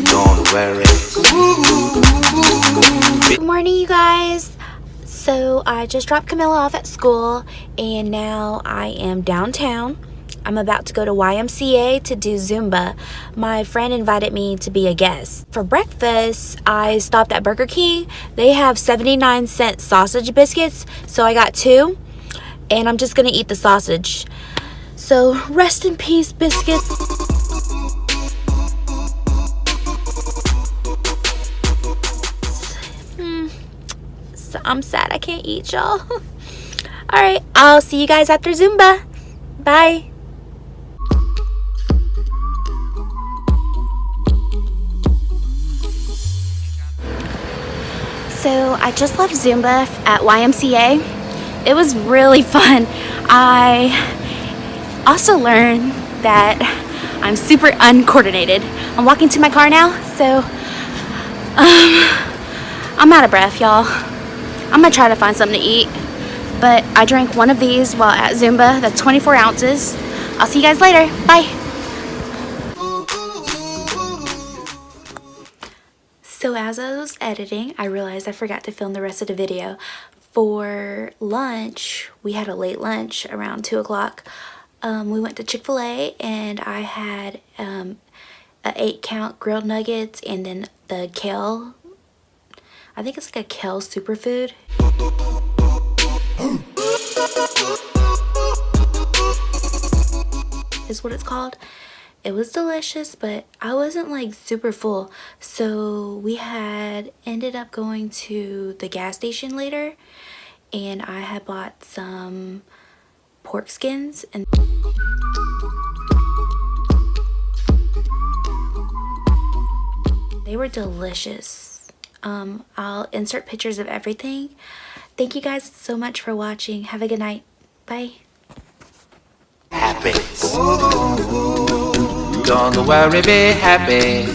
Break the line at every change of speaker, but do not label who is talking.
Don't worry.
Good morning, you guys. So I just dropped Camilla off at school and now I am downtown. I'm about to go to YMCA to do Zumba. My friend invited me to be a guest. For breakfast, I stopped at Burger King. They have 79-cent sausage biscuits, so I got 2 and I'm just gonna eat the sausage. So rest in peace, biscuits. So I'm sad I can't eat, y'all. Alright, I'll see you guys after Zumba. Bye. So I just left Zumba at YMCA. It was really fun. I also learned that I'm super uncoordinated. I'm walking to my car now, so I'm out of breath, y'all. I'm gonna try to find something to eat, but I drank one of these while at Zumba. That's 24 ounces. I'll see you guys later. Bye. So as I was editing, I realized I forgot to film the rest of the video. For lunch, we had a late lunch around 2 o'clock. We went to Chick-fil-A and I had a 8-count grilled nuggets and then the kale. I think it's like a kale superfood. Is what it's called. It was delicious, but I wasn't like super full, so we had ended up going to the gas station later and I had bought some pork skins and they were delicious. I'll insert pictures of everything. Thank you guys so much for watching. Have a good night. Bye.
Happiness. Don't worry, be happy.